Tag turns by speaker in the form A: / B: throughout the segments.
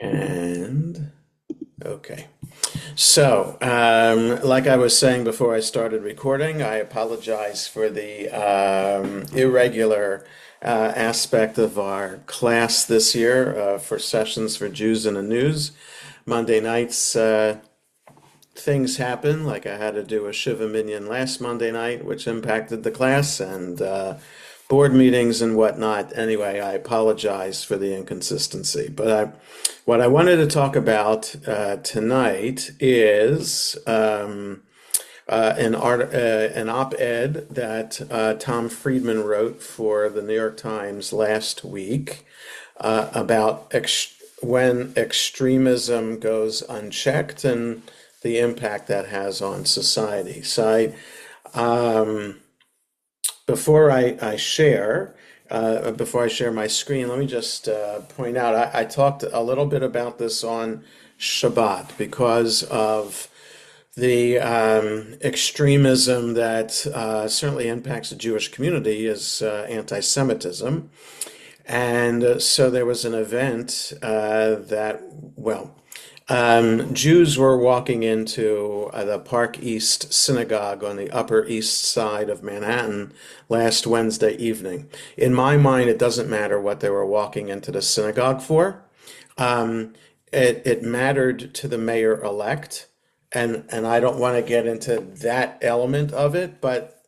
A: And okay. So, like I was saying before I started recording, I apologize for the irregular aspect of our class this year for sessions for Jews in the News. Monday nights, things happen, like I had to do a Shiva Minyan last Monday night, which impacted the class, and board meetings and whatnot. Anyway, I apologize for the inconsistency. What I wanted to talk about tonight is an op-ed that Tom Friedman wrote for the New York Times last week about when extremism goes unchecked and the impact that has on society. So before I share, before I share my screen, let me just point out, I talked a little bit about this on Shabbat because of the extremism that certainly impacts the Jewish community is anti-Semitism. And so there was an event Jews were walking into the Park East Synagogue on the Upper East Side of Manhattan last Wednesday evening. In my mind, it doesn't matter what they were walking into the synagogue for. It mattered to the mayor-elect, and I don't want to get into that element of it, but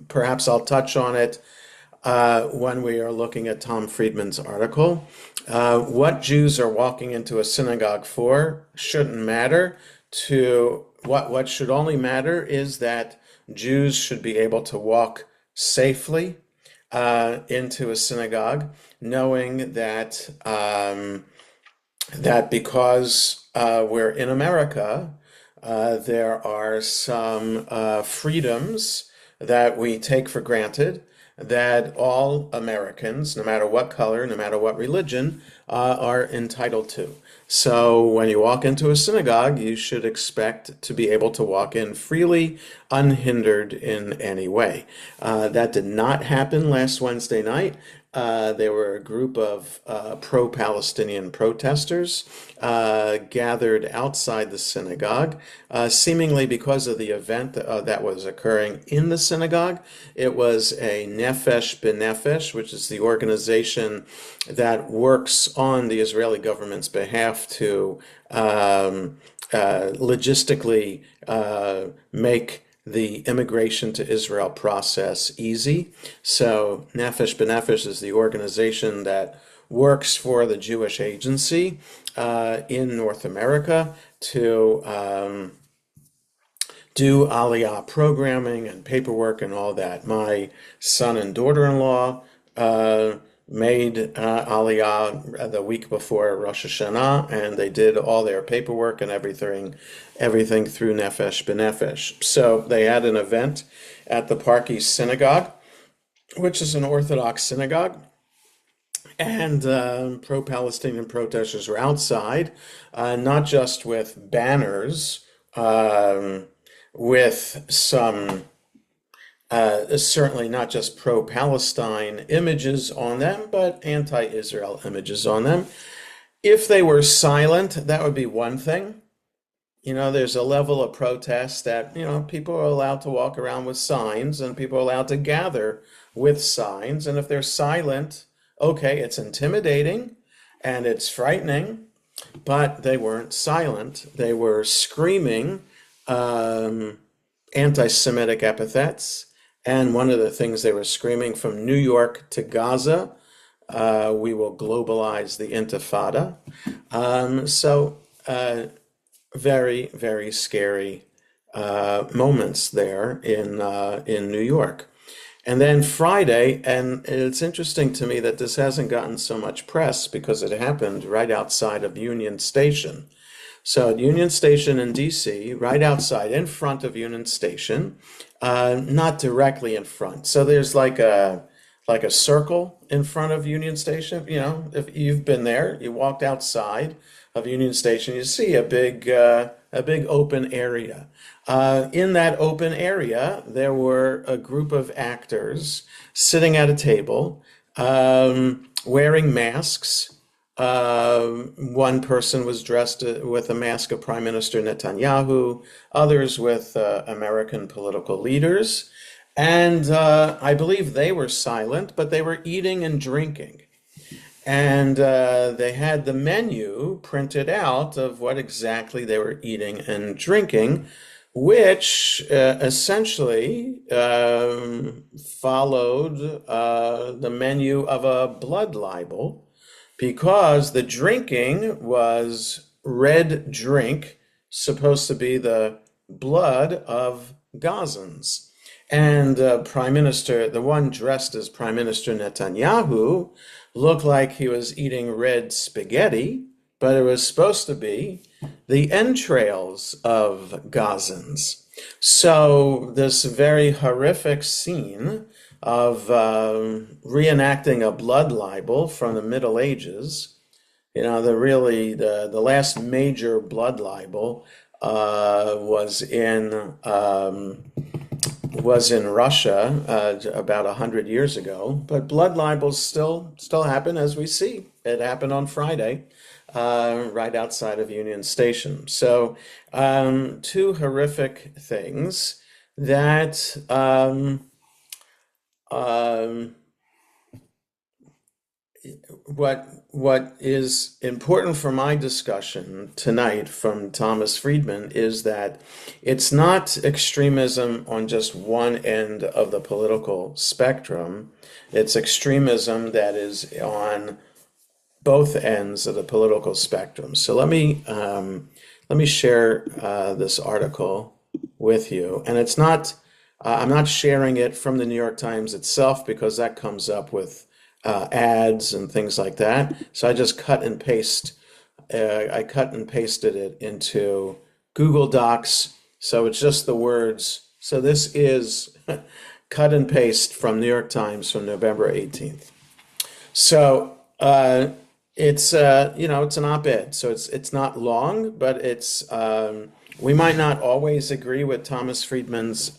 A: perhaps I'll touch on it when we are looking at Tom Friedman's article. What Jews are walking into a synagogue for shouldn't matter. To what should only matter is that Jews should be able to walk safely into a synagogue, knowing that because we're in America, there are some freedoms that we take for granted that all Americans, no matter what color, no matter what religion, are entitled to. So when you walk into a synagogue, you should expect to be able to walk in freely, unhindered in any way. That did not happen last Wednesday night. There were a group of pro-Palestinian protesters gathered outside the synagogue, seemingly because of the event that was occurring in the synagogue. It was a Nefesh B'Nefesh, which is the organization that works on the Israeli government's behalf to logistically make the immigration to Israel process easy. So Nefesh B'Nefesh is the organization that works for the Jewish Agency in North America to do Aliyah programming and paperwork and all that. My son and daughter-in-law made Aliyah the week before Rosh Hashanah, and they did all their paperwork and everything through Nefesh B'Nefesh. So they had an event at the Park East Synagogue, which is an Orthodox synagogue, and pro-Palestinian protesters were outside, not just with banners, with some certainly not just pro-Palestine images on them, but anti-Israel images on them. If they were silent, that would be one thing. You know, there's a level of protest that, people are allowed to walk around with signs and people are allowed to gather with signs. And if they're silent, okay, it's intimidating and it's frightening, but they weren't silent. They were screaming anti-Semitic epithets. And one of the things they were screaming, from New York to Gaza, we will globalize the Intifada. Very, very scary moments there in New York. And then Friday, and it's interesting to me that this hasn't gotten so much press because it happened right outside of Union Station. So at Union Station in DC, right outside, in front of Union Station, not directly in front. So there's like a circle in front of Union Station. If you've been there, you walked outside of Union Station, you see a big open area. In that open area, there were a group of actors sitting at a table, wearing masks, One person was dressed with a mask of Prime Minister Netanyahu, others with American political leaders. And I believe they were silent, but they were eating and drinking. And they had the menu printed out of what exactly they were eating and drinking, which essentially followed the menu of a blood libel, because the drinking was red drink, supposed to be the blood of Gazans. And Prime Minister, the one dressed as Prime Minister Netanyahu, looked like he was eating red spaghetti, but it was supposed to be the entrails of Gazans. So this very horrific scene of reenacting a blood libel from the Middle Ages. You know, the last major blood libel was in Russia about 100 years ago. But blood libels still happen, as we see. It happened on Friday, right outside of Union Station. So two horrific things that what is important for my discussion tonight from Thomas Friedman is that it's not extremism on just one end of the political spectrum. It's extremism that is on both ends of the political spectrum. So let me share this article with you, and it's not. I'm not sharing it from the New York Times itself, because that comes up with ads and things like that. So I just cut and pasted it into Google Docs. So it's just the words. So this is cut and paste from New York Times from November 18th. So it's it's an op-ed. So it's not long, but it's we might not always agree with Thomas Friedman's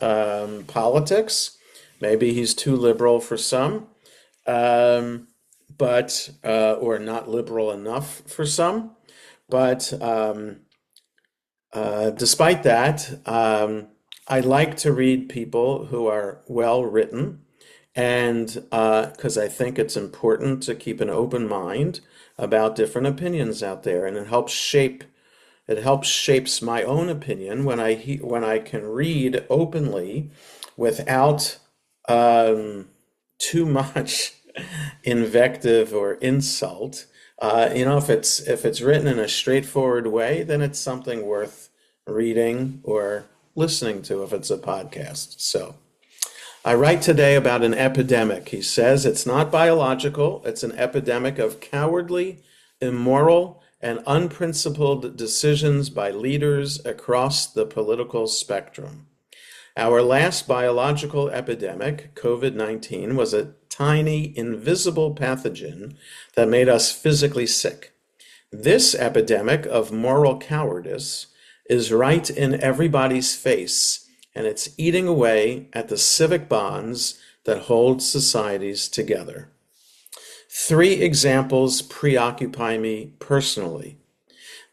A: politics. Maybe he's too liberal for some. But or not liberal enough for some. But despite that, I like to read people who are well written, and because I think it's important to keep an open mind about different opinions out there, and it helps shapes my own opinion when I can read openly without too much invective or insult. If it's written in a straightforward way, then it's something worth reading or listening to if it's a podcast. So I write today about an epidemic. He says it's not biological, it's an epidemic of cowardly, immoral, and unprincipled decisions by leaders across the political spectrum. Our last biological epidemic, COVID-19, was a tiny, invisible pathogen that made us physically sick. This epidemic of moral cowardice is right in everybody's face, and it's eating away at the civic bonds that hold societies together. 3 examples preoccupy me personally.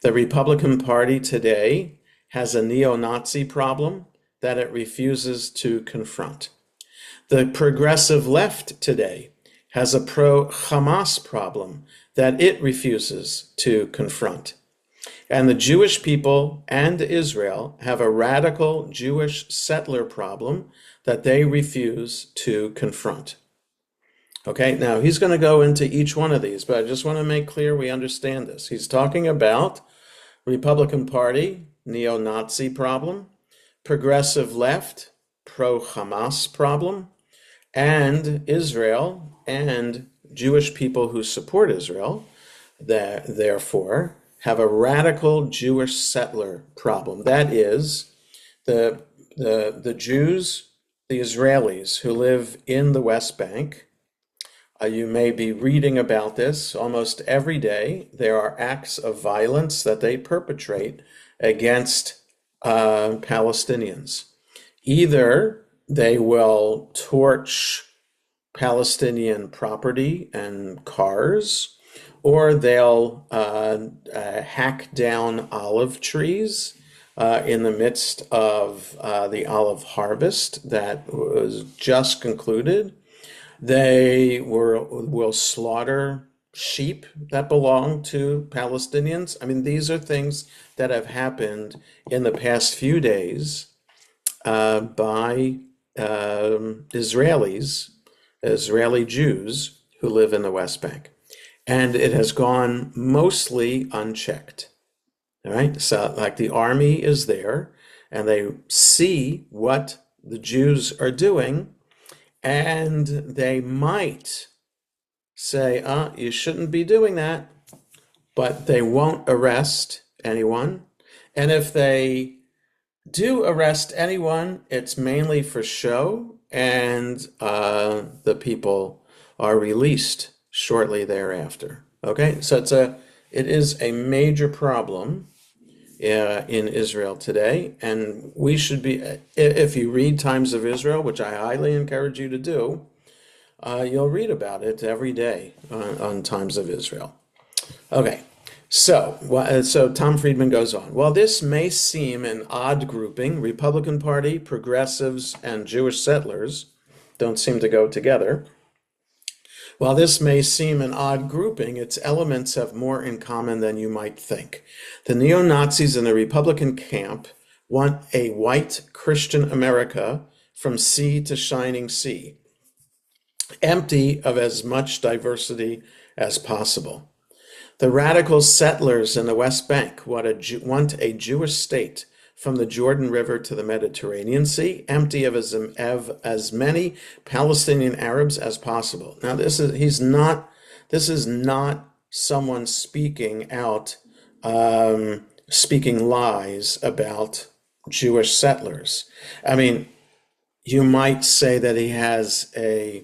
A: The Republican Party today has a neo-Nazi problem that it refuses to confront. The progressive left today has a pro-Hamas problem that it refuses to confront. And the Jewish people and Israel have a radical Jewish settler problem that they refuse to confront. Okay, now he's going to go into each one of these, but I just want to make clear we understand this. He's talking about Republican Party, neo-Nazi problem, progressive left, pro-Hamas problem, and Israel and Jewish people who support Israel, that therefore have a radical Jewish settler problem. That is, the Jews, the Israelis who live in the West Bank. You may be reading about this almost every day. There are acts of violence that they perpetrate against Palestinians. Either they will torch Palestinian property and cars, or they'll hack down olive trees in the midst of the olive harvest that was just concluded. Will slaughter sheep that belong to Palestinians. I mean, these are things that have happened in the past few days by Israeli Jews who live in the West Bank. And it has gone mostly unchecked. All right. So, like, the army is there and they see what the Jews are doing, and they might say, you shouldn't be doing that, but they won't arrest anyone. And if they do arrest anyone, it's mainly for show, and the people are released shortly thereafter. Okay, so it is a major problem in Israel today, and we should be, if you read Times of Israel, which I highly encourage you to do, you'll read about it every day on Times of Israel. Okay, so Tom Friedman goes on. While this may seem an odd grouping, Republican Party, progressives, and Jewish settlers don't seem to go together. While this may seem an odd grouping, its elements have more in common than you might think. The neo-Nazis in the Republican camp want a white Christian America from sea to shining sea, empty of as much diversity as possible. The radical settlers in the West Bank want a Jewish state from the Jordan River to the Mediterranean Sea, empty of as many Palestinian Arabs as possible. Now, this is not someone speaking out, speaking lies about Jewish settlers. I mean, you might say that he has a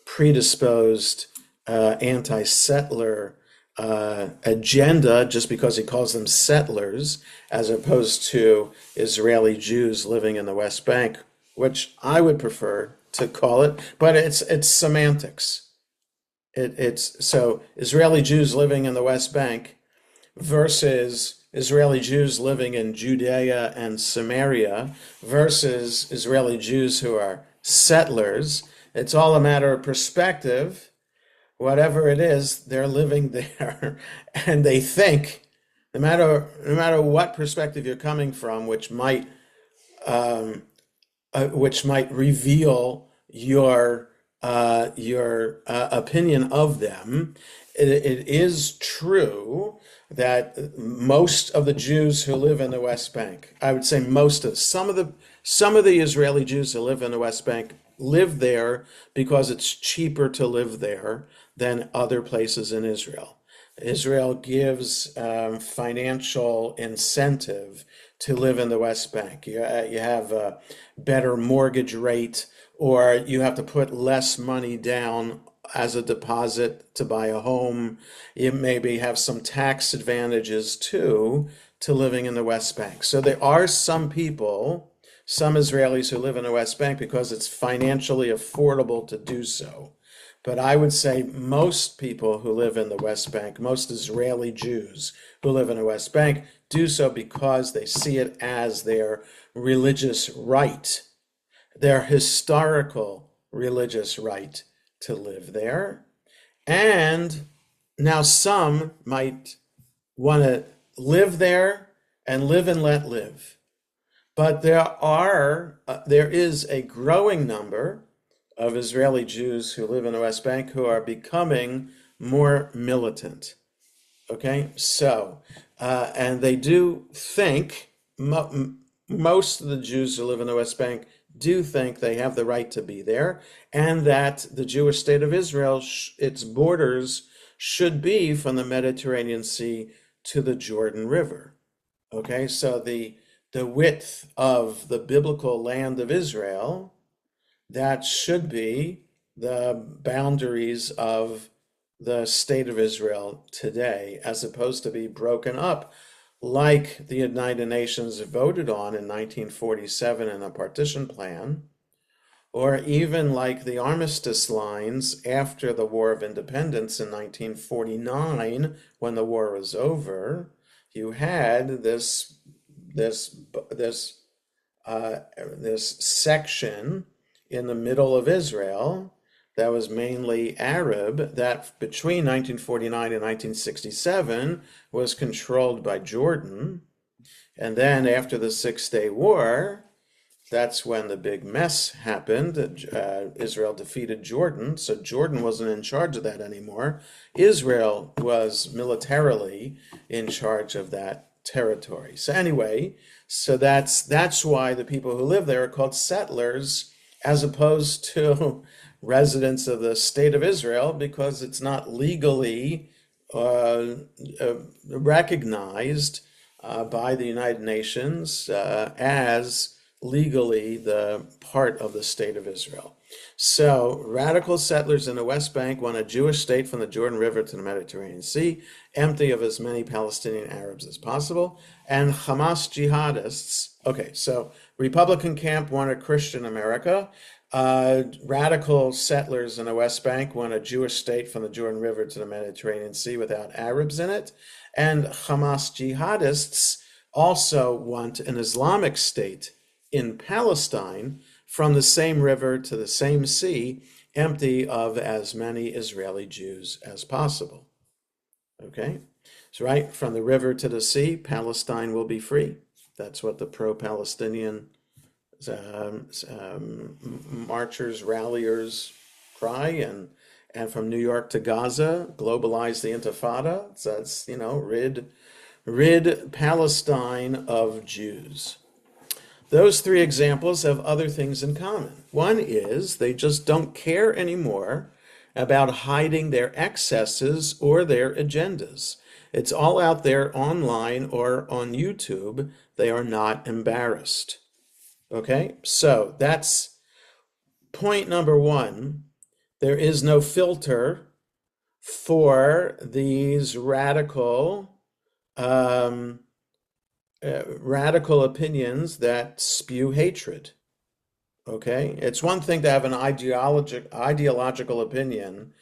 A: predisposed anti-settler agenda just because he calls them settlers, as opposed to Israeli Jews living in the West Bank, which I would prefer to call it, but it's semantics. It's so Israeli Jews living in the West Bank versus Israeli Jews living in Judea and Samaria versus Israeli Jews who are settlers. It's all a matter of perspective. Whatever it is, they're living there, and they think, no matter what perspective you're coming from, which might reveal your opinion of them, it is true that most of the Jews who live in the West Bank, I would say some of the Israeli Jews who live in the West Bank live there because it's cheaper to live there than other places in Israel. Israel gives financial incentive to live in the West Bank. You have a better mortgage rate, or you have to put less money down as a deposit to buy a home. You maybe have some tax advantages too to living in the West Bank. So there are some people, some Israelis who live in the West Bank because it's financially affordable to do so. But I would say most people who live in the West Bank, most Israeli Jews who live in the West Bank, do so because they see it as their religious right, their historical religious right to live there. And now some might want to live there and live and let live. But there is a growing number of Israeli Jews who live in the West Bank who are becoming more militant. Okay, so, and they do think, most of the Jews who live in the West Bank do think they have the right to be there, and that the Jewish state of Israel, its borders should be from the Mediterranean Sea to the Jordan River. Okay, so the width of the biblical land of Israel, that should be the boundaries of the state of Israel today, as opposed to be broken up like the United Nations voted on in 1947 in a partition plan, or even like the armistice lines after the War of Independence in 1949, when the war was over, you had this this uh, this section in the middle of Israel that was mainly Arab, that between 1949 and 1967 was controlled by Jordan. And then after the Six-Day War, that's when the big mess happened. Israel defeated Jordan, so Jordan wasn't in charge of that anymore. Israel was militarily in charge of that territory. So anyway, so that's why the people who live there are called settlers as opposed to residents of the state of Israel, because it's not legally uh, recognized by the United Nations as legally the part of the state of Israel. So radical settlers in the West Bank want a Jewish state from the Jordan River to the Mediterranean Sea, empty of as many Palestinian Arabs as possible. And Hamas jihadists, okay, so Republican camp want a Christian America. Radical settlers in the West Bank want a Jewish state from the Jordan River to the Mediterranean Sea without Arabs in it. And Hamas jihadists also want an Islamic state in Palestine from the same river to the same sea, empty of as many Israeli Jews as possible. Okay? So, right, from the river to the sea, Palestine will be free. That's what the pro-Palestinian marchers, ralliers cry, and from New York to Gaza, globalize the Intifada. So that's, rid Palestine of Jews. Those three examples have other things in common. One is they just don't care anymore about hiding their excesses or their agendas. It's all out there online or on YouTube. They are not embarrassed. Okay, so that's point number one. There is no filter for these radical opinions that spew hatred. Okay, it's one thing to have an ideological opinion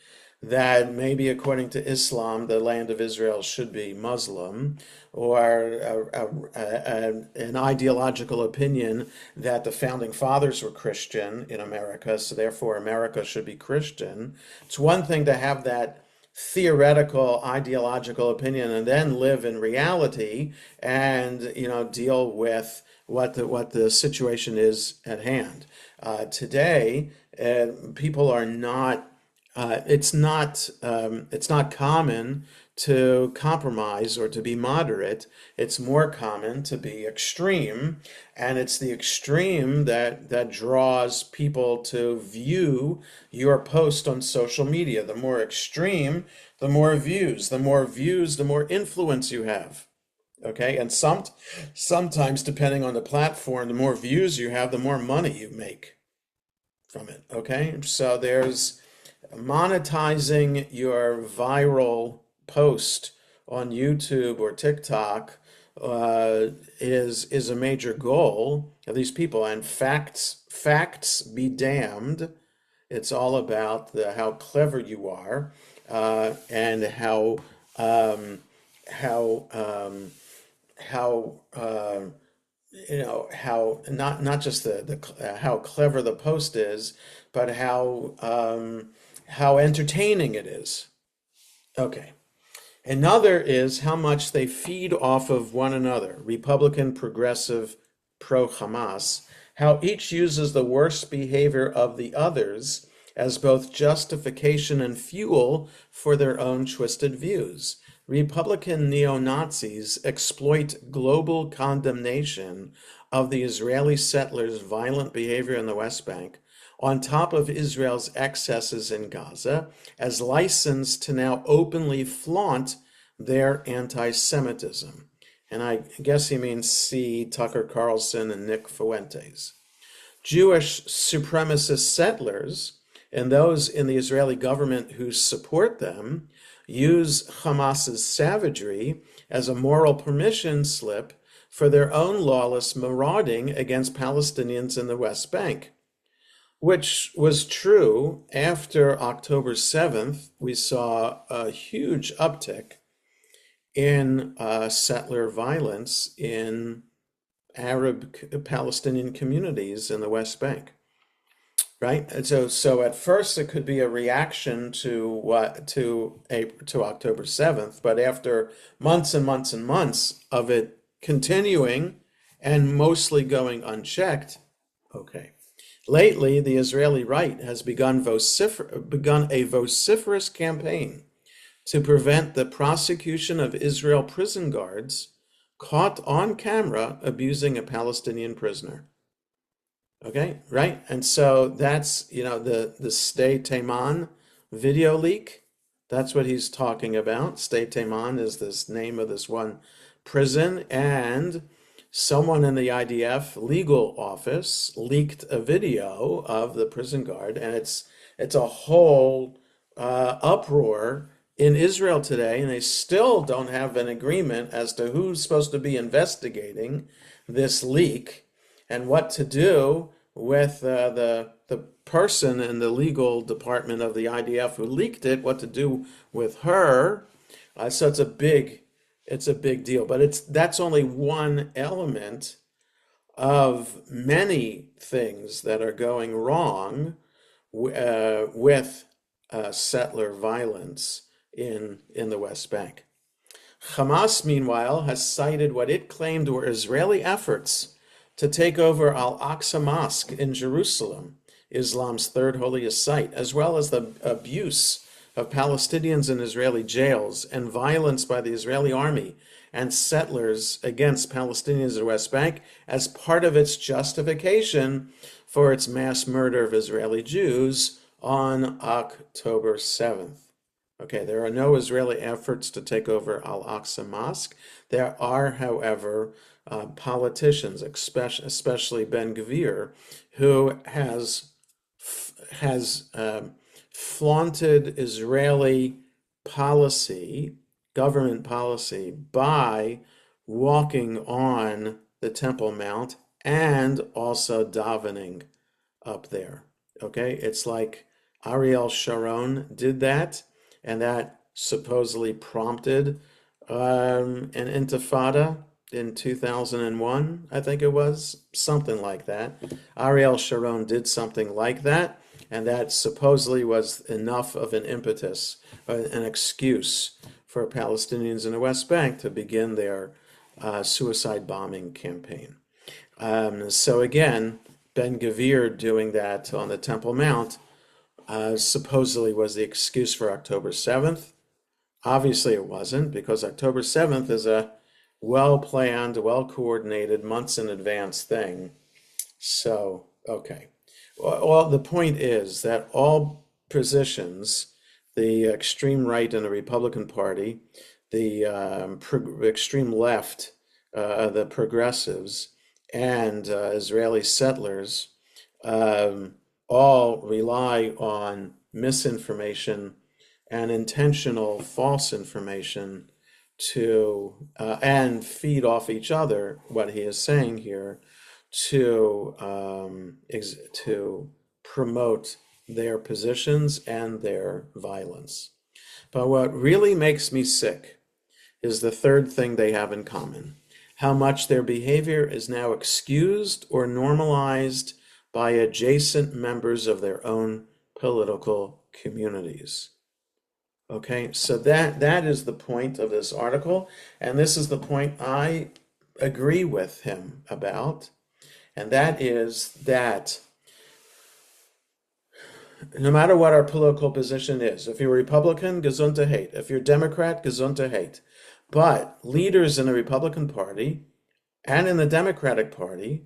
A: that maybe according to Islam, the land of Israel should be Muslim, or an ideological opinion that the founding fathers were Christian in America, so therefore America should be Christian. It's one thing to have that theoretical ideological opinion and then live in reality and deal with what the situation is at hand. Today, people are not. It's not common to compromise or to be moderate. It's more common to be extreme, and it's the extreme that draws people to view your post on social media. The more extreme, the more views. The more views, the more influence you have. Okay, and sometimes, depending on the platform, the more views you have, the more money you make from it. Okay, so there's monetizing your viral post on YouTube or TikTok is a major goal of these people. And facts be damned. It's all about how clever you are and how how not just the how clever the post is, but how entertaining it is. Okay. Another is how much they feed off of one another, Republican, progressive, pro-Hamas, how each uses the worst behavior of the others as both justification and fuel for their own twisted views. Republican neo-Nazis exploit global condemnation of the Israeli settlers' violent behavior in the West Bank on top of Israel's excesses in Gaza as license to now openly flaunt their anti-Semitism. And I guess he means C. Tucker Carlson and Nick Fuentes. Jewish supremacist settlers and those in the Israeli government who support them use Hamas's savagery as a moral permission slip for their own lawless marauding against Palestinians in the West Bank. which was true after October 7th. We saw a huge uptick in settler violence in Arab Palestinian communities in the West Bank. Right? And so at first it could be a reaction to October 7th, but after months and months and months of it continuing and mostly going unchecked, okay. Lately, the Israeli right has begun a vociferous campaign to prevent the prosecution of Israel prison guards caught on camera abusing a Palestinian prisoner. Okay, right? And so that's, the Stay Teman video leak. That's what he's talking about. Stay Teman is this name of this one prison, and someone in the IDF legal office leaked a video of the prison guard, and it's a whole uproar in Israel today, and they still don't have an agreement as to who's supposed to be investigating this leak and what to do with the person in the legal department of the IDF who leaked it, what to do with her. So it's a big deal, but that's only one element of many things that are going wrong with settler violence in the West Bank. Hamas, meanwhile, has cited what it claimed were Israeli efforts to take over Al-Aqsa Mosque in Jerusalem, Islam's third holiest site, as well as the abuse of Palestinians in Israeli jails and violence by the Israeli army and settlers against Palestinians in the West Bank as part of its justification for its mass murder of Israeli Jews on October 7th. Okay, there are no Israeli efforts to take over Al-Aqsa Mosque. There are, however, politicians, especially Ben-Gvir, who has flaunted Israeli policy, government policy, by walking on the Temple Mount and also davening up there. Okay, it's like Ariel Sharon did that, and that supposedly prompted an intifada in 2001, I think it was, something like that. Ariel Sharon did something like that, and that supposedly was enough of an impetus, an excuse for Palestinians in the West Bank to begin their suicide bombing campaign. So again, Ben-Gvir doing that on the Temple Mount supposedly was the excuse for October 7th. Obviously it wasn't, because October 7th is a well-planned, well-coordinated, months in advance thing. So, okay. Well, the point is that all positions, the extreme right in the Republican Party, the extreme left, the progressives, and Israeli settlers, all rely on misinformation and intentional false information to and feed off each other, what he is saying here, to promote their positions and their violence. But what really makes me sick is the third thing they have in common: how much their behavior is now excused or normalized by adjacent members of their own political communities. Okay, so that is the point of this article, and this is the point I agree with him about, and that is that no matter what our political position is, if you're Republican, gesund to hate. If you're Democrat, gesund to hate. But leaders in the Republican Party and in the Democratic Party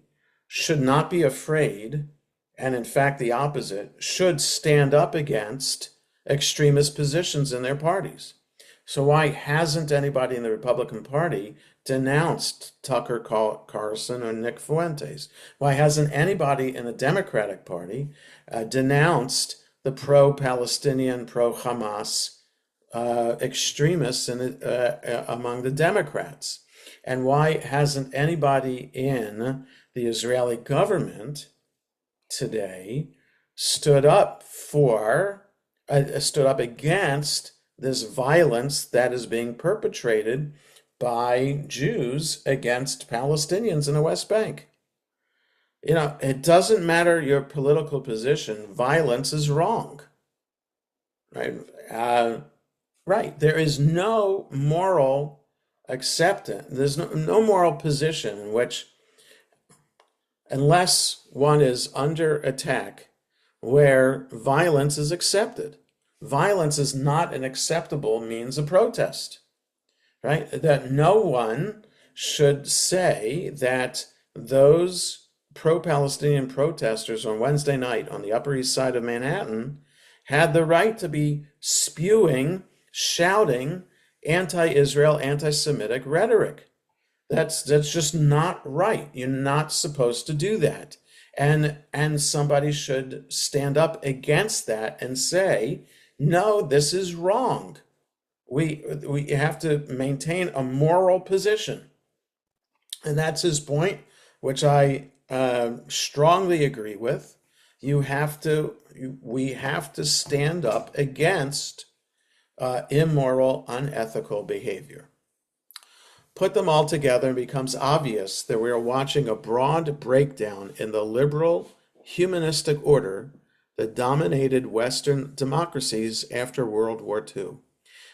A: should not be afraid, and in fact the opposite, should stand up against extremist positions in their parties. So why hasn't anybody in the Republican Party denounced Tucker Carlson or Nick Fuentes? Why hasn't anybody in the Democratic Party denounced the pro-Palestinian, pro-Hamas extremists among the Democrats? And why hasn't anybody in the Israeli government today stood up stood up against this violence that is being perpetrated by Jews against Palestinians in the West Bank. It doesn't matter your political position, violence is wrong, right? Right. There is no moral acceptance. There's no moral position in which, unless one is under attack, where violence is accepted. Violence is not an acceptable means of protest, right? That no one should say that those pro-Palestinian protesters on Wednesday night on the Upper East Side of Manhattan had the right to be spewing, shouting anti-Israel, anti-Semitic rhetoric. That's just not right. You're not supposed to do that. And somebody should stand up against that and say, no, this is wrong. We have to maintain a moral position. And that's his point, which I strongly agree with. We have to stand up against immoral, unethical behavior. Put them all together and it becomes obvious that we are watching a broad breakdown in the liberal, humanistic order that dominated Western democracies after World War II.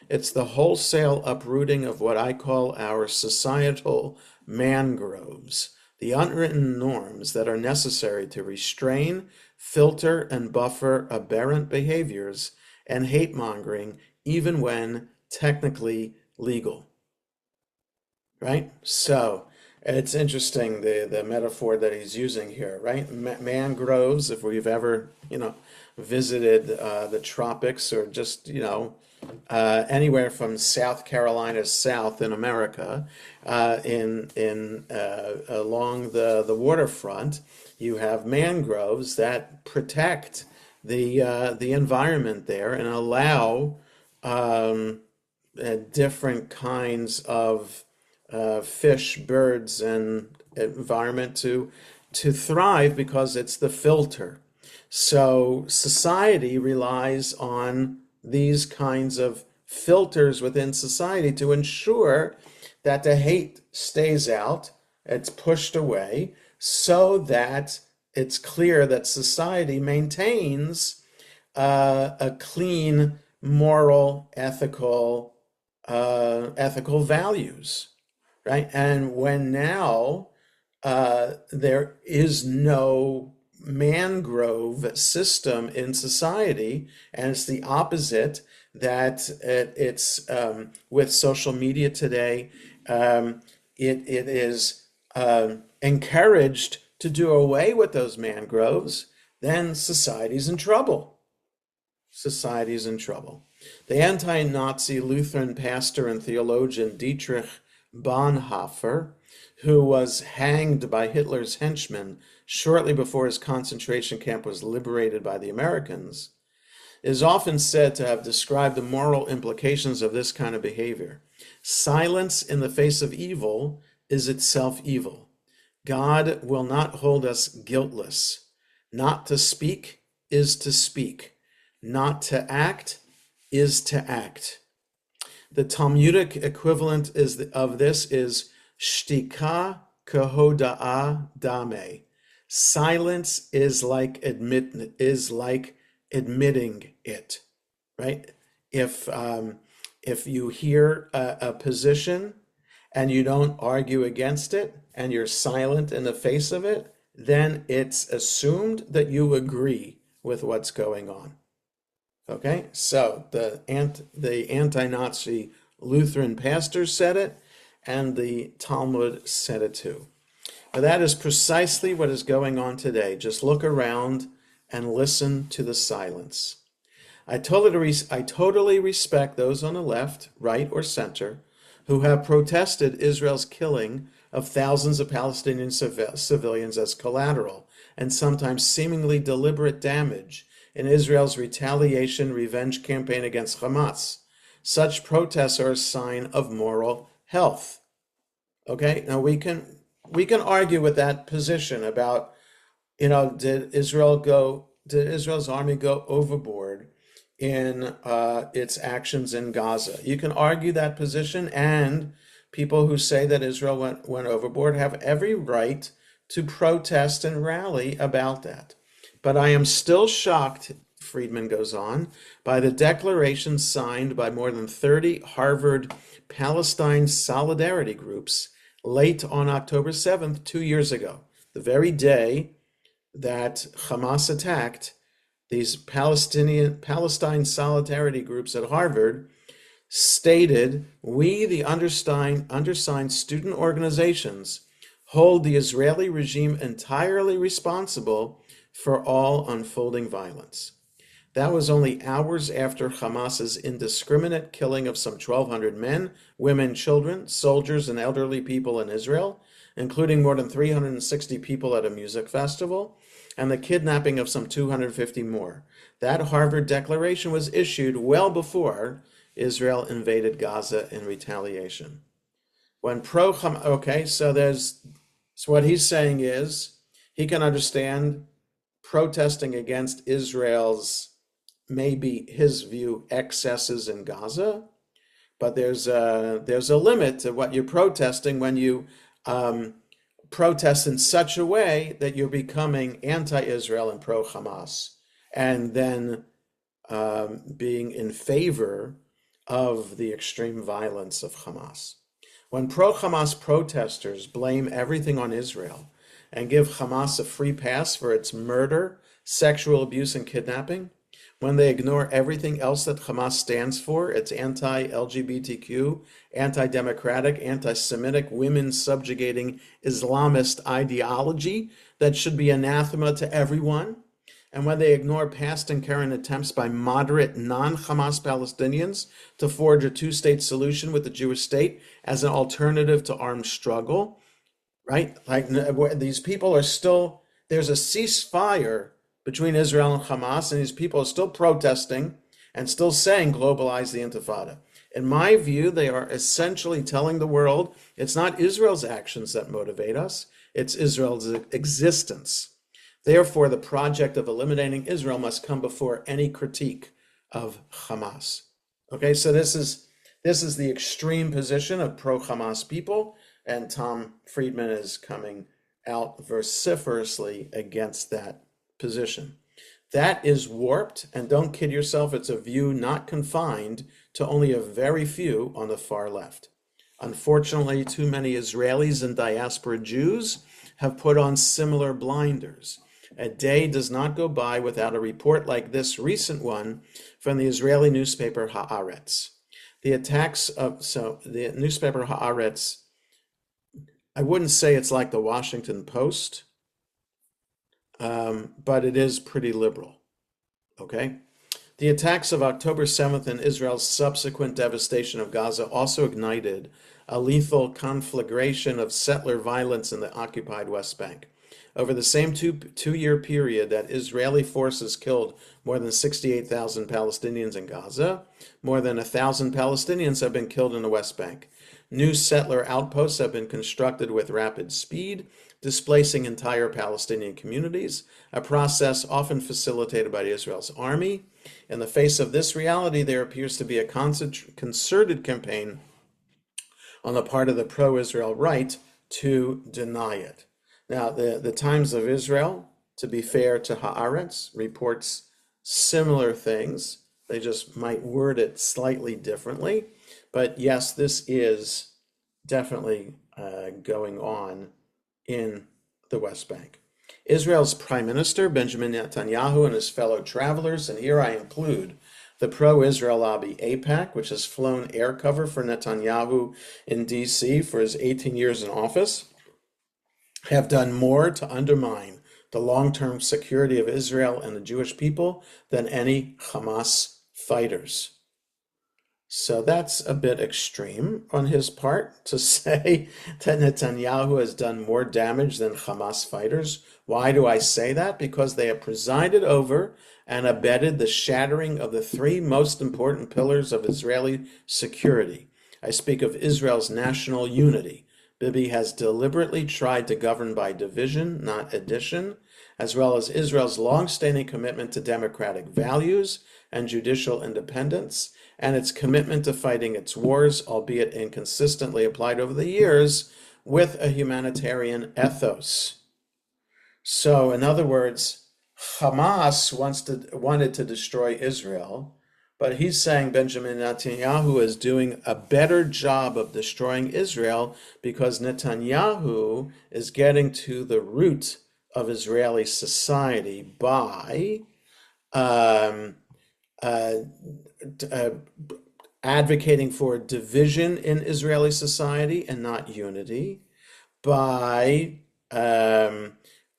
A: It's the wholesale uprooting of what I call our societal mangroves, the unwritten norms that are necessary to restrain, filter, and buffer aberrant behaviors and hate-mongering, even when technically legal. Right? So it's interesting the metaphor that he's using here, right? Mangroves, if we've ever, visited the tropics or just, anywhere from South Carolina south in America, along the waterfront, you have mangroves that protect the environment there and allow different kinds of fish, birds, and environment to thrive because it's the filter. So society relies on these kinds of filters within society to ensure that the hate stays out, it's pushed away, so that it's clear that society maintains a clean, moral, ethical values. Right? And when now there is no mangrove system in society, and it's the opposite, that it's with social media today, it is encouraged to do away with those mangroves, then society's in trouble. Society's in trouble. The anti-Nazi Lutheran pastor and theologian Dietrich Bonhoeffer, who was hanged by Hitler's henchmen shortly before his concentration camp was liberated by the Americans, is often said to have described the moral implications of this kind of behavior. Silence in the face of evil is itself evil. God will not hold us guiltless. Not to speak is to speak. Not to act is to act. The Talmudic equivalent of this is shtika kehoda'ah dame. Silence is like admitting it, right? If you hear a position and you don't argue against it and you're silent in the face of it, then it's assumed that you agree with what's going on. Okay, so the anti-Nazi Lutheran pastor said it, and the Talmud said it too. But that is precisely what is going on today. Just look around and listen to the silence. I totally respect those on the left, right, or center who have protested Israel's killing of thousands of Palestinian civilians as collateral and sometimes seemingly deliberate damage in Israel's retaliation revenge campaign against Hamas. Such protests are a sign of moral health. Okay, now we can argue with that position about, did Israel go did Israel's army go overboard in its actions in Gaza? You can argue that position, and people who say that Israel went overboard have every right to protest and rally about that. But I am still shocked, Friedman goes on, by the declaration signed by more than 30 Harvard Palestine solidarity groups late on October 7th, 2 years ago, the very day that Hamas attacked. These Palestine solidarity groups at Harvard stated, "We, the undersigned student organizations, hold the Israeli regime entirely responsible for all unfolding violence." That was only hours after Hamas's indiscriminate killing of some 1,200 men, women, children, soldiers, and elderly people in Israel, including more than 360 people at a music festival, and the kidnapping of some 250 more. That Harvard Declaration was issued well before Israel invaded Gaza in retaliation. When okay, so what he's saying is he can understand protesting against Israel's, maybe his view, excesses in Gaza, but there's a limit to what you're protesting when you protest in such a way that you're becoming anti-Israel and pro-Hamas, and then being in favor of the extreme violence of Hamas. When pro-Hamas protesters blame everything on Israel and give Hamas a free pass for its murder, sexual abuse, and kidnapping, when they ignore everything else that Hamas stands for, its anti-LGBTQ, anti-democratic, anti-Semitic, women-subjugating Islamist ideology that should be anathema to everyone, and when they ignore past and current attempts by moderate non-Hamas Palestinians to forge a two-state solution with the Jewish state as an alternative to armed struggle, right? Like, these people are still, there's a ceasefire between Israel and Hamas, and these people are still protesting and still saying globalize the Intifada. In my view, they are essentially telling the world it's not Israel's actions that motivate us, it's Israel's existence. Therefore, the project of eliminating Israel must come before any critique of Hamas. Okay, so this is the extreme position of pro-Hamas people, and Tom Friedman is coming out vociferously against that position. That is warped, and don't kid yourself, it's a view not confined to only a very few on the far left. Unfortunately, too many Israelis and diaspora Jews have put on similar blinders. A day does not go by without a report like this recent one from the Israeli newspaper Haaretz. The newspaper Haaretz, I wouldn't say it's like the Washington Post, but it is pretty liberal, okay? The attacks of October 7th and Israel's subsequent devastation of Gaza also ignited a lethal conflagration of settler violence in the occupied West Bank. Over the same two-year period that Israeli forces killed more than 68,000 Palestinians in Gaza, more than 1,000 Palestinians have been killed in the West Bank. New settler outposts have been constructed with rapid speed, displacing entire Palestinian communities, a process often facilitated by Israel's army. In the face of this reality, there appears to be a concerted campaign on the part of the pro-Israel right to deny it. Now, the Times of Israel, to be fair to Haaretz, reports similar things. They just might word it slightly differently. But yes, this is definitely going on in the West Bank. Israel's Prime Minister, Benjamin Netanyahu, and his fellow travelers, and here I include the pro-Israel lobby AIPAC, which has flown air cover for Netanyahu in D.C. for his 18 years in office, have done more to undermine the long-term security of Israel and the Jewish people than any Hamas fighters. So that's a bit extreme on his part to say that Netanyahu has done more damage than Hamas fighters. Why do I say that? Because they have presided over and abetted the shattering of the three most important pillars of Israeli security. I speak of Israel's national unity, Bibi has deliberately tried to govern by division, not addition, as well as Israel's long-standing commitment to democratic values and judicial independence, and its commitment to fighting its wars, albeit inconsistently applied over the years, with a humanitarian ethos. So, in other words, Hamas wanted to destroy Israel, but he's saying Benjamin Netanyahu is doing a better job of destroying Israel because Netanyahu is getting to the root of Israeli society by um, uh, uh, advocating for division in Israeli society and not unity, by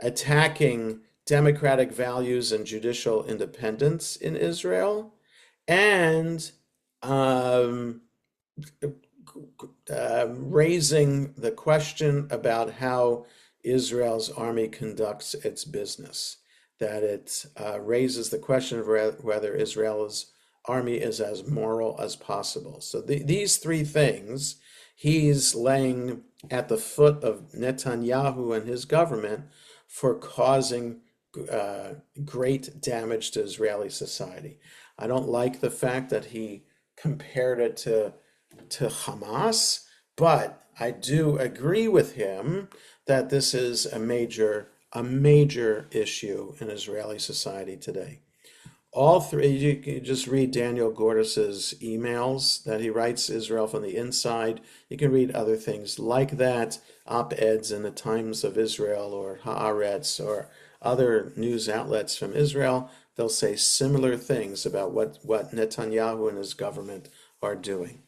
A: attacking democratic values and judicial independence in Israel, and um, raising the question about how Israel's army conducts its business, that it raises the question of whether Israel's army is as moral as possible. So these three things he's laying at the foot of Netanyahu and his government for causing great damage to Israeli society. I don't like the fact that he compared it to Hamas, but I do agree with him that this is a major issue in Israeli society today. All three, you can just read Daniel Gordis's emails that he writes Israel from the inside. You can read other things like that, op-eds in the Times of Israel or Haaretz or other news outlets from Israel. They'll say similar things about what Netanyahu and his government are doing.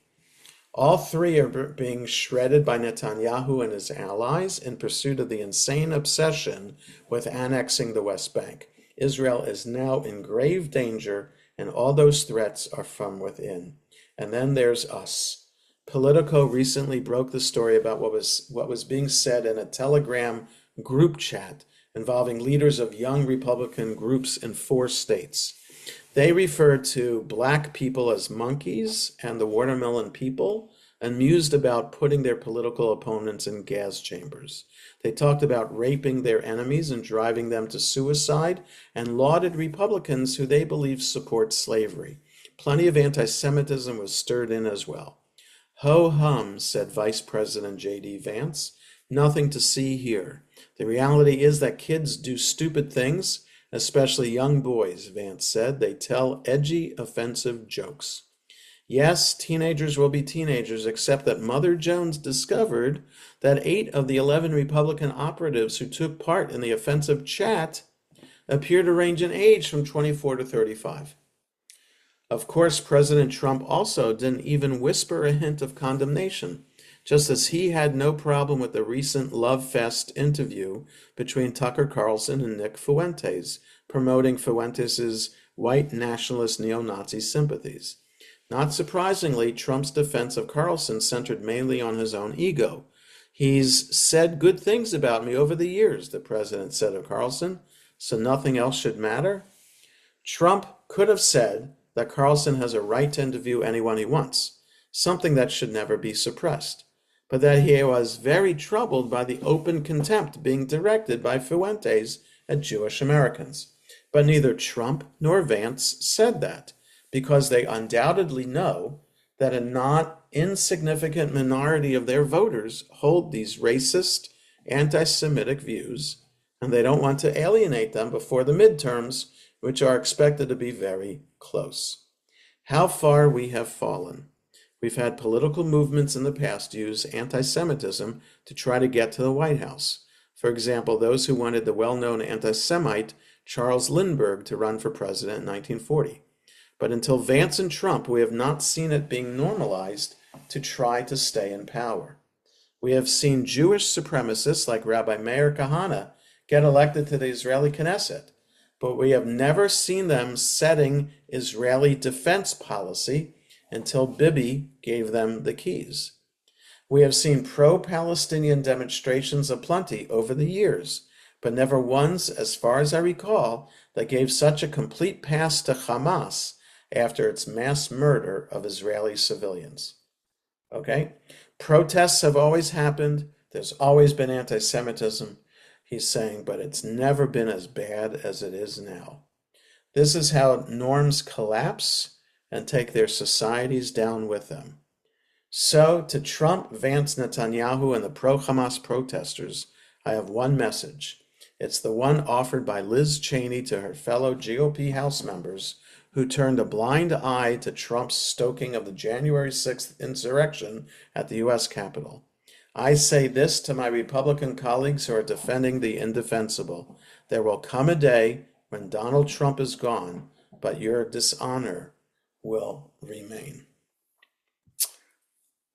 A: All three are being shredded by Netanyahu and his allies in pursuit of the insane obsession with annexing the West Bank. Israel is now in grave danger, and all those threats are from within. And then there's us. Politico recently broke the story about what was being said in a Telegram group chat involving leaders of young Republican groups in 4 states. They referred to black people as monkeys and the watermelon people, and mused about putting their political opponents in gas chambers. They talked about raping their enemies and driving them to suicide, and lauded Republicans who they believe support slavery. Plenty of anti-Semitism was stirred in as well. Ho-hum, said Vice President J.D. Vance. Nothing to see here. The reality is that kids do stupid things, especially young boys, Vance said. They tell edgy, offensive jokes. Yes, teenagers will be teenagers, except that Mother Jones discovered that 8 of the 11 Republican operatives who took part in the offensive chat appear to range in age from 24 to 35. Of course, President Trump also didn't even whisper a hint of condemnation, just as he had no problem with the recent Love Fest interview between Tucker Carlson and Nick Fuentes, promoting Fuentes' white nationalist neo-Nazi sympathies. Not surprisingly, Trump's defense of Carlson centered mainly on his own ego. He's said good things about me over the years, the president said of Carlson, so nothing else should matter. Trump could have said that Carlson has a right to interview anyone he wants, something that should never be suppressed, but that he was very troubled by the open contempt being directed by Fuentes at Jewish Americans. But neither Trump nor Vance said that, because they undoubtedly know that a not insignificant minority of their voters hold these racist, anti-Semitic views, and they don't want to alienate them before the midterms, which are expected to be very close. How far we have fallen. We've had political movements in the past use anti-Semitism to try to get to the White House. For example, those who wanted the well-known anti-Semite Charles Lindbergh to run for president in 1940. But until Vance and Trump, we have not seen it being normalized to try to stay in power. We have seen Jewish supremacists like Rabbi Meir Kahane get elected to the Israeli Knesset, but we have never seen them setting Israeli defense policy until Bibi gave them the keys. We have seen pro-Palestinian demonstrations aplenty over the years, but never once, as far as I recall, that gave such a complete pass to Hamas after its mass murder of Israeli civilians. Okay? Protests have always happened, There's always been anti-Semitism, he's saying, but it's never been as bad as it is now. This is how norms collapse and take their societies down with them. So, to Trump, Vance, Netanyahu, and the pro-Hamas protesters, I have one message. It's the one offered by Liz Cheney to her fellow GOP House members who turned a blind eye to Trump's stoking of the January 6th insurrection at the U.S. Capitol. I say this to my Republican colleagues who are defending the indefensible. There will come a day when Donald Trump is gone, but your dishonor will remain.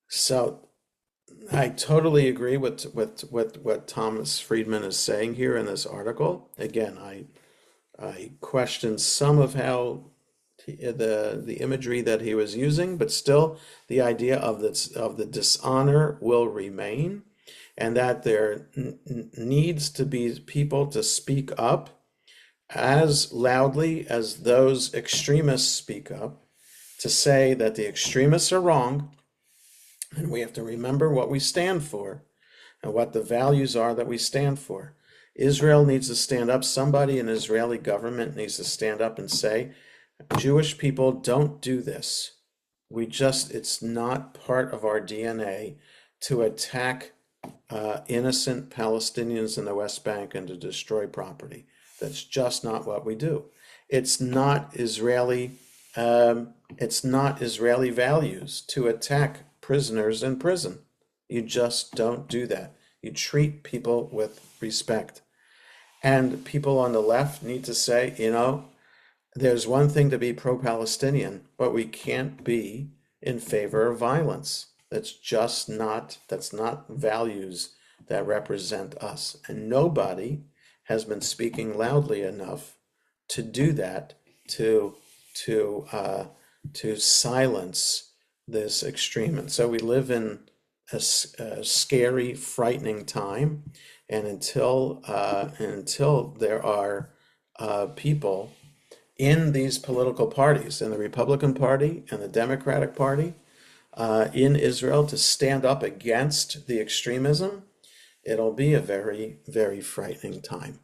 A: So I totally agree with what Thomas Friedman is saying here in this article. Again, I question some of how the imagery that he was using, but still the idea of the dishonor will remain, and that there needs to be people to speak up as loudly as those extremists speak up to say that the extremists are wrong, and we have to remember what we stand for and what the values are that we stand for. Israel needs to stand up. Somebody in the Israeli government needs to stand up and say, Jewish people, don't do this. It's not part of our DNA to attack innocent Palestinians in the West Bank and to destroy property. That's just not what we do. It's not Israeli. It's not Israeli values to attack prisoners in prison. You just don't do that. You treat people with respect. And people on the left need to say, there's one thing to be pro-Palestinian, but we can't be in favor of violence. That's not values that represent us. And nobody has been speaking loudly enough to do that, to silence this extreme. And so we live in a scary, frightening time. And until there are people in these political parties, in the Republican Party and the Democratic Party, in Israel, to stand up against the extremism, it'll be a very, very frightening time.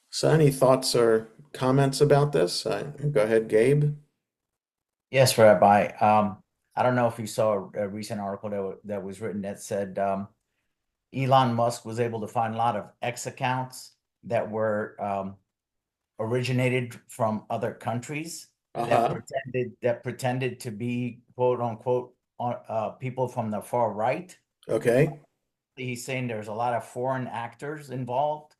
A: So any thoughts or comments about this? Go ahead, Gabe.
B: Yes, Rabbi. I don't know if you saw a recent article that was written that said Elon Musk was able to find a lot of X accounts that were originated from other countries
A: Uh-huh.
B: that pretended to be quote unquote people from the far right.
A: Okay.
B: He's saying there's a lot of foreign actors involved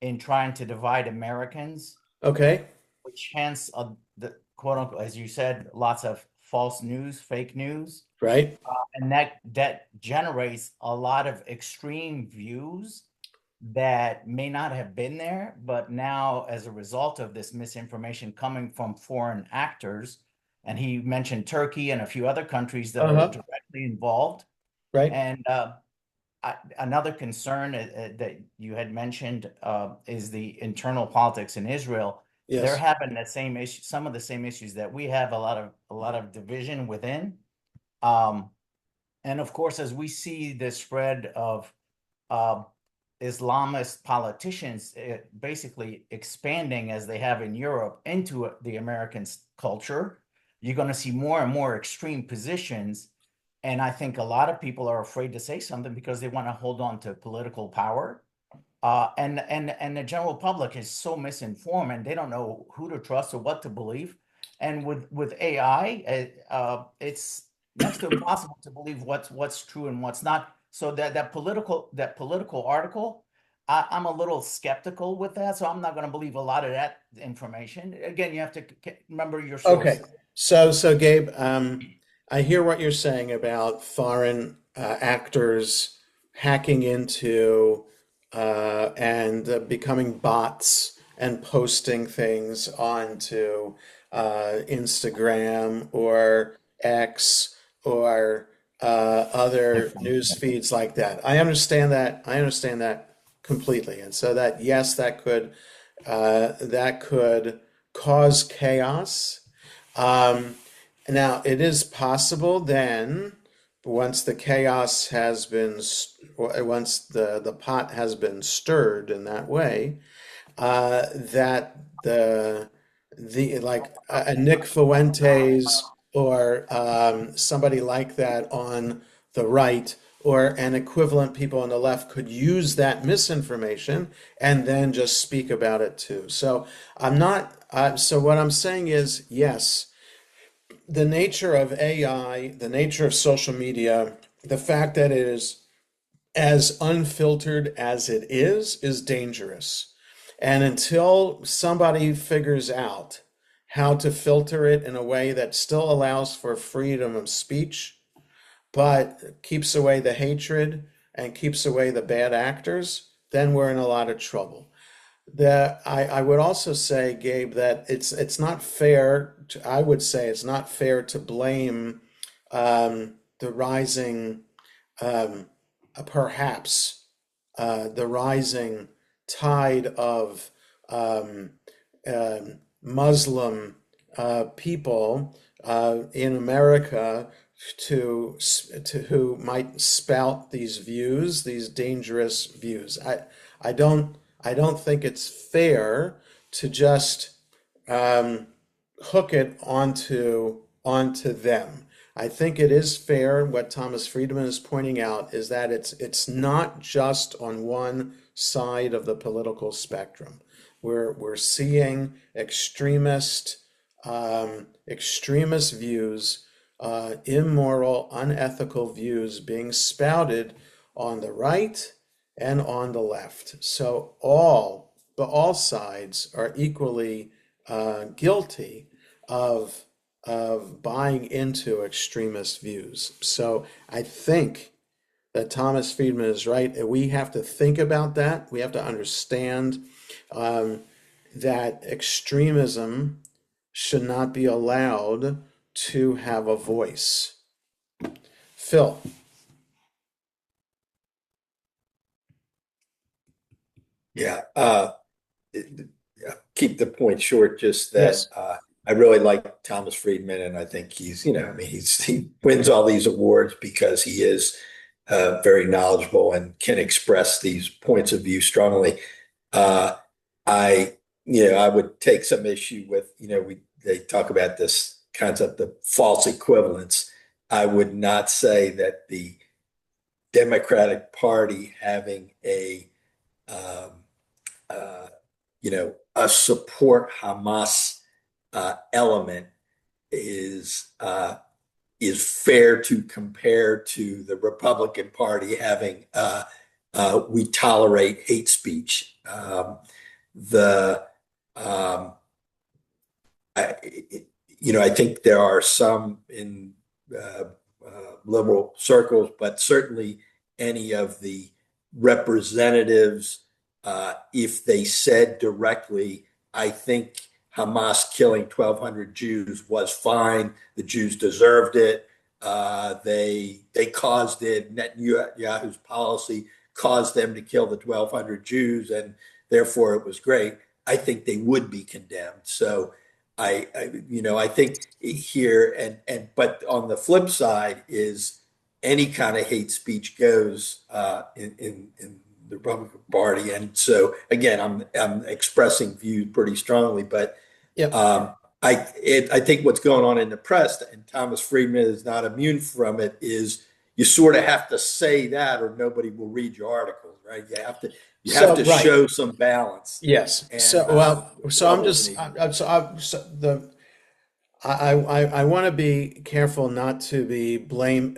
B: in trying to divide Americans,
A: Okay.
B: which hence the quote unquote, as you said, lots of false news, fake news,
A: Right.
B: and that generates a lot of extreme views that may not have been there, but now as a result of this misinformation coming from foreign actors, and he mentioned Turkey and a few other countries that are
A: Uh-huh.
B: directly involved.
A: Right.
B: And another concern that you had mentioned is the internal politics in Israel. They're
A: Yes.
B: having the same issue, some of the same issues that we have, a lot of division within. Um, and of course, as we see the spread of uh, Islamist politicians basically expanding as they have in Europe into the American culture, you're going to see more and more extreme positions. And I think a lot of people are afraid to say something because they want to hold on to political power. And the general public is so misinformed and they don't know who to trust or what to believe. And with AI, it's next to impossible to believe what's true and what's not. So that political article, I'm a little skeptical with that. So I'm not going to believe a lot of that information. Again, you have to remember your
A: Okay.
B: sources.
A: So Gabe, I hear what you're saying about foreign actors hacking into and becoming bots and posting things onto Instagram or X or other news feeds like that. I understand that. I understand that completely. And so that, yes, that could cause chaos. Um, Now, it is possible then once the chaos has been, once the pot has been stirred in that way, that the like a Nick Fuentes or somebody like that on the right or an equivalent people on the left could use that misinformation and then just speak about it too. So I'm not. So what I'm saying is, yes, the nature of AI, the nature of social media, the fact that it is as unfiltered as it is dangerous. And until somebody figures out how to filter it in a way that still allows for freedom of speech, but keeps away the hatred and keeps away the bad actors, then we're in a lot of trouble. I would also say, Gabe, that it's not fair to, I would say it's not fair to blame the rising um, perhaps the rising tide of um, Muslim people in America to who might spout these views, these dangerous views. I don't think it's fair to just um, hook it onto them. I think it is fair. What Thomas Friedman is pointing out is that it's not just on one side of the political spectrum. We're seeing extremist views, immoral, unethical views being spouted on the right and on the left. So all sides are equally guilty of buying into extremist views. So I think that Thomas Friedman is right. And we have to think about that. We have to understand um, that extremism should not be allowed to have a voice. Phil,
C: Yeah. Keep the point short, just that
A: yes.
C: I really like Thomas Friedman, and I think I mean, he wins all these awards because he is very knowledgeable and can express these points of view strongly. Uh, I, I would take some issue with, they talk about this concept of false equivalence. I would not say that the Democratic Party having um, uh, a support Hamas element is fair to compare to the Republican Party having we tolerate hate speech. The um, I, I think there are some in uh, liberal circles, but certainly any of the representatives, if they said directly, I think Hamas killing 1,200 Jews was fine. The Jews deserved it. They caused it. Netanyahu's policy caused them to kill the 1,200 Jews, and therefore it was great. I think they would be condemned. So I think here but on the flip side is any kind of hate speech goes in the Republican Party, and so again, I'm expressing views pretty strongly, but
A: Yep.
C: um, I think what's going on in the press, and Thomas Friedman is not immune from it, is you sort of have to say that or nobody will read your articles, right? You have
A: So,
C: to
A: right.
C: show some balance,
A: Yes.
C: and
A: So, well,
C: the
A: so I'm
C: rebels
A: just,
C: need.
A: so the, I want to be careful not to be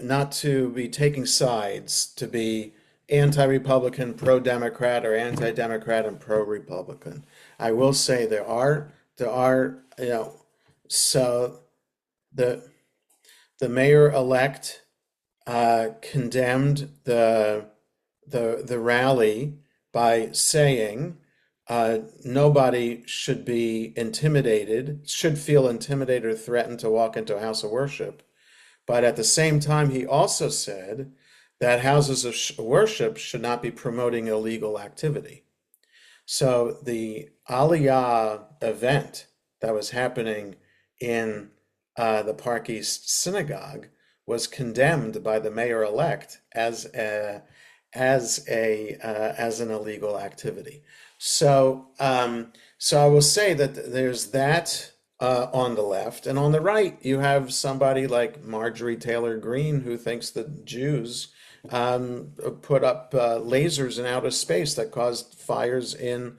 A: not to be taking sides, to be anti-Republican, pro-Democrat, or anti-Democrat and pro-Republican. I will say there are, so the the mayor-elect condemned the rally by saying nobody should be intimidated, should feel intimidated or threatened to walk into a house of worship. But at the same time, he also said that houses of worship should not be promoting illegal activity. So the Aliyah event that was happening in the Park East Synagogue was condemned by the mayor-elect as an illegal activity. So so I will say that there's that on the left, and on the right you have somebody like Marjorie Taylor Greene who thinks that Jews put up lasers in outer space that caused fires in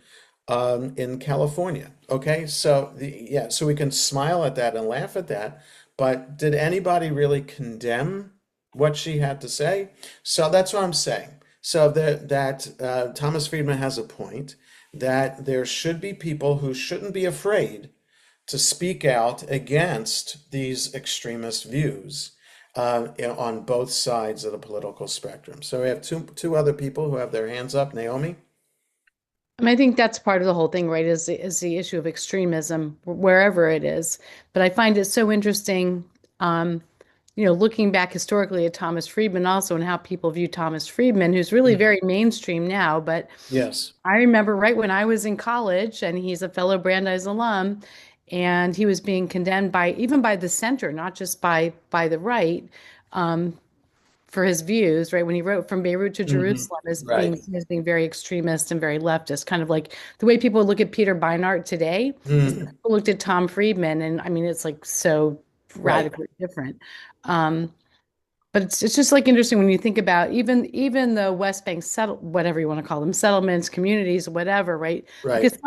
A: California. Okay, so yeah, so we can smile at that and laugh at that, but did anybody really condemn what she had to say? So that's what I'm saying. So that Thomas Friedman has a point that there should be people who shouldn't be afraid to speak out against these extremist views on both sides of the political spectrum. So we have two other people who have their hands up. Naomi?
D: I mean, I think that's part of the whole thing, right? Is the issue of extremism wherever it is. But I find it so interesting, um, looking back historically at Thomas Friedman also and how people view Thomas Friedman, who's really
A: Mm.
D: very mainstream now. But
A: Yes.
D: I remember right when I was in college, and he's a fellow Brandeis alum, and he was being condemned by even by the center, not just by the right. Um, for his views, right? When he wrote From Beirut to
A: Hmm.
D: Jerusalem as being
A: Right.
D: seen as being very extremist and very leftist, kind of like the way people look at Peter Beinart today is that
A: Mm.
D: people looked at Tom Friedman, and I mean, it's like so
A: Right.
D: radically different. Um, but it's just like interesting when you think about even the West Bank whatever you want to call them, settlements, communities, whatever, right?
A: Right.
D: Because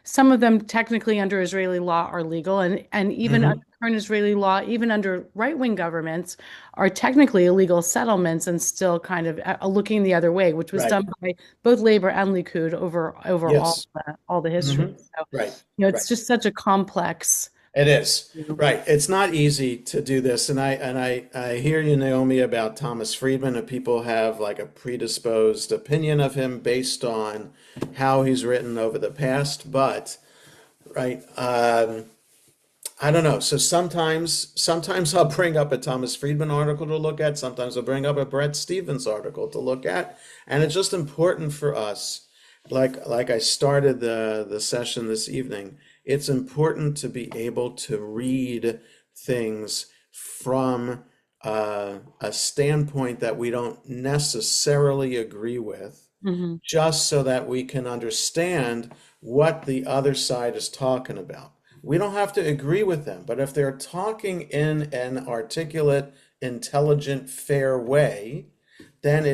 D: some of them technically under Israeli law are legal, and even under
A: Hmm.
D: current Israeli law, even under right-wing governments, are technically illegal settlements and still kind of looking the other way, which was
A: Right.
D: done by both Labor and Likud over
A: Yes.
D: all the history.
A: Hmm.
D: So,
A: Right.
D: it's
A: Right.
D: just such a complex.
A: It is.
D: You know,
A: Right. It's not easy to do this. And I hear you, Naomi, about Thomas Friedman, and people have like a predisposed opinion of him based on how he's written over the past. But right, I don't know. So sometimes I'll bring up a Thomas Friedman article to look at. Sometimes I'll bring up a Brett Stevens article to look at. And it's just important for us, like I started the session this evening, it's important to be able to read things from a standpoint that we don't necessarily agree with,
D: mhm.
A: just so that we can understand what the other side is talking about. We don't have to agree with them, but if they're talking in an articulate, intelligent, fair way, then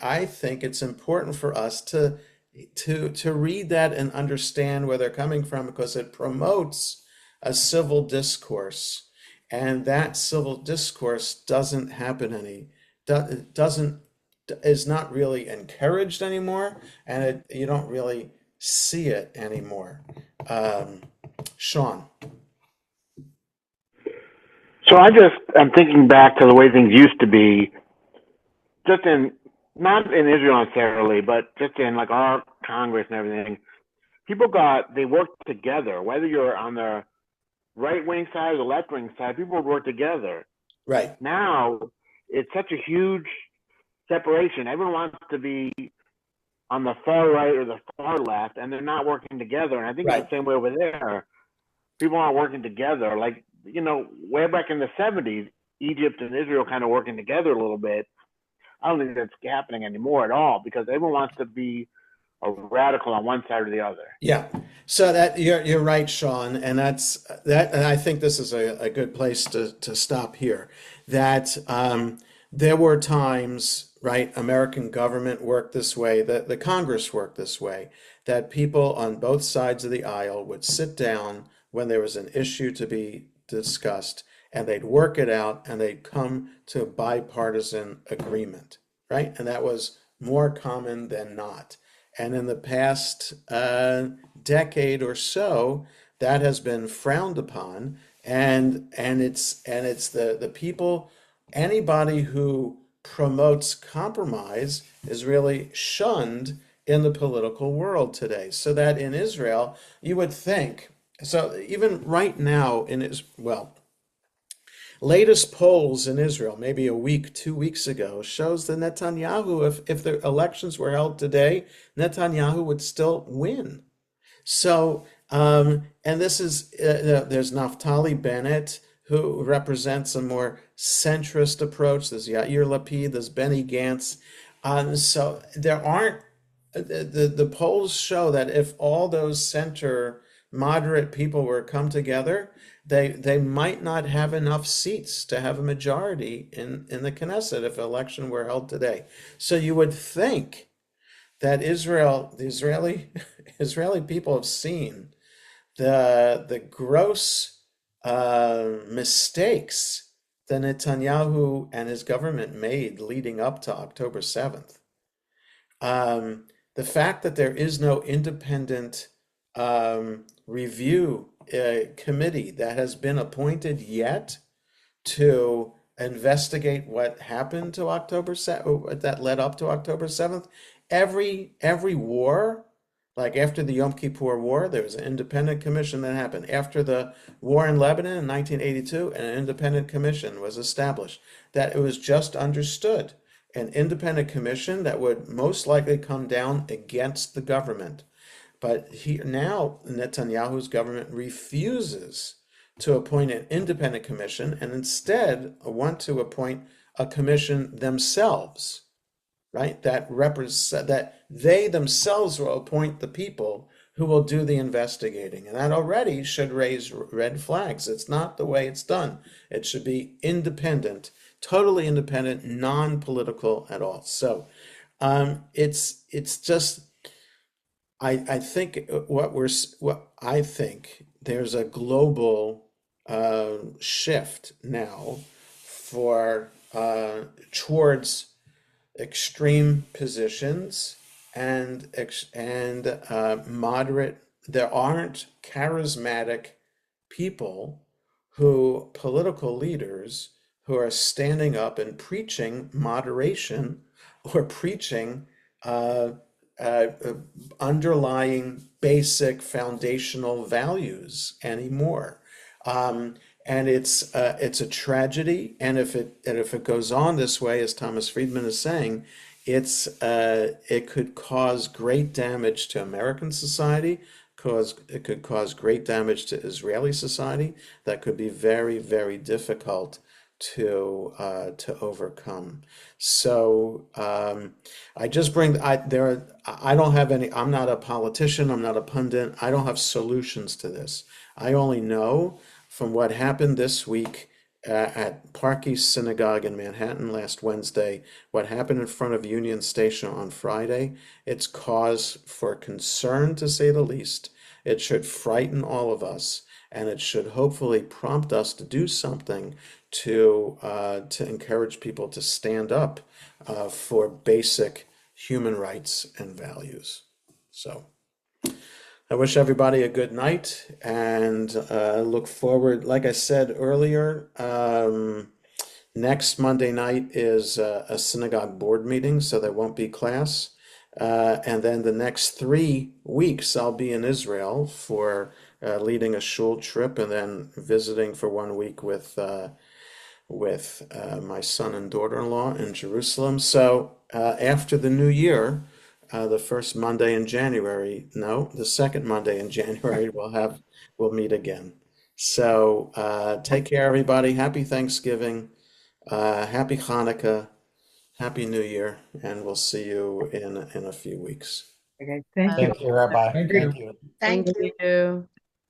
A: I think it's important for us to read that and understand where they're coming from, because it promotes a civil discourse. And that civil discourse doesn't happen doesn't is not really encouraged anymore, and you don't really see it anymore. Um, Sean.
E: So I'm thinking back to the way things used to be, just in, not in Israel necessarily, but just in like our Congress and everything. They worked together, whether you're on the right wing side or the left wing side, people would work together.
A: Right.
E: Now, it's such a huge separation. Everyone wants to be on the far right or the far left, and they're not working together. And I think it's
A: Right.
E: the same way over there. People aren't working together. Like, way back in the 70s, Egypt and Israel kind of working together a little bit. I don't think that's happening anymore at all, because everyone wants to be a radical on one side or the other.
A: Yeah. So that you're right, Sean, and and I think this is a good place to stop here. That there were times, right, American government worked this way, that the Congress worked this way, that people on both sides of the aisle would sit down when there was an issue to be discussed, and they'd work it out, and they'd come to a bipartisan agreement, right? And that was more common than not. And in the past decade or so, that has been frowned upon, and it's the people, anybody who promotes compromise is really shunned in the political world today. So that in Israel, you would think, so even right now well, latest polls in Israel, maybe a week, 2 weeks ago, shows that Netanyahu, if the elections were held today, Netanyahu would still win. So, and this is, there's Naftali Bennett, who represents a more centrist approach. There's Yair Lapid, there's Benny Gantz. So there aren't, the polls show that if all those center moderate people were come together, they might not have enough seats to have a majority in the Knesset if an election were held today. So you would think that the Israeli people have seen the gross mistakes that Netanyahu and his government made leading up to October 7th. The fact that there is no independent review committee that has been appointed yet to investigate what happened to October 7th, that led up to October 7th. Every war, like after the Yom Kippur War, there was an independent commission that happened. After the war in Lebanon in 1982, an independent commission was established. That it was just understood. An independent commission that would most likely come down against the government. But now Netanyahu's government refuses to appoint an independent commission and instead want to appoint a commission themselves, right? That they themselves will appoint the people who will do the investigating. And that already should raise red flags. It's not the way it's done. It should be independent, totally independent, non-political at all. So it's just, I think what I think there's a global shift now for towards extreme positions and moderate. There aren't charismatic political leaders who are standing up and preaching moderation or preaching underlying basic foundational values anymore. And it's a tragedy. And if it goes on this way, as Thomas Friedman is saying, it could cause great damage to American society. It could cause great damage to Israeli society. That could be very, very difficult to overcome. So I don't have any. I'm not a politician. I'm not a pundit. I don't have solutions to this. I only know from what happened this week at Park East Synagogue in Manhattan last Wednesday, what happened in front of Union Station on Friday. It's cause for concern, to say the least. It should frighten all of us, and it should hopefully prompt us to do something to encourage people to stand up for basic human rights and values. So I wish everybody a good night and look forward. Like I said earlier, next Monday night is a synagogue board meeting, so there won't be class. And then the next 3 weeks, I'll be in Israel for leading a shul trip and then visiting for 1 week with my son and daughter-in-law in Jerusalem. So after the new year, the first Monday in January, no, the second Monday in January, we'll meet again. So take care, everybody. Happy Thanksgiving, happy Hanukkah, happy New Year, and we'll see you in a few weeks.
F: Okay, thank you.
B: Thank you, Rabbi.
F: Thank you.
B: Thank you.
D: Thank you.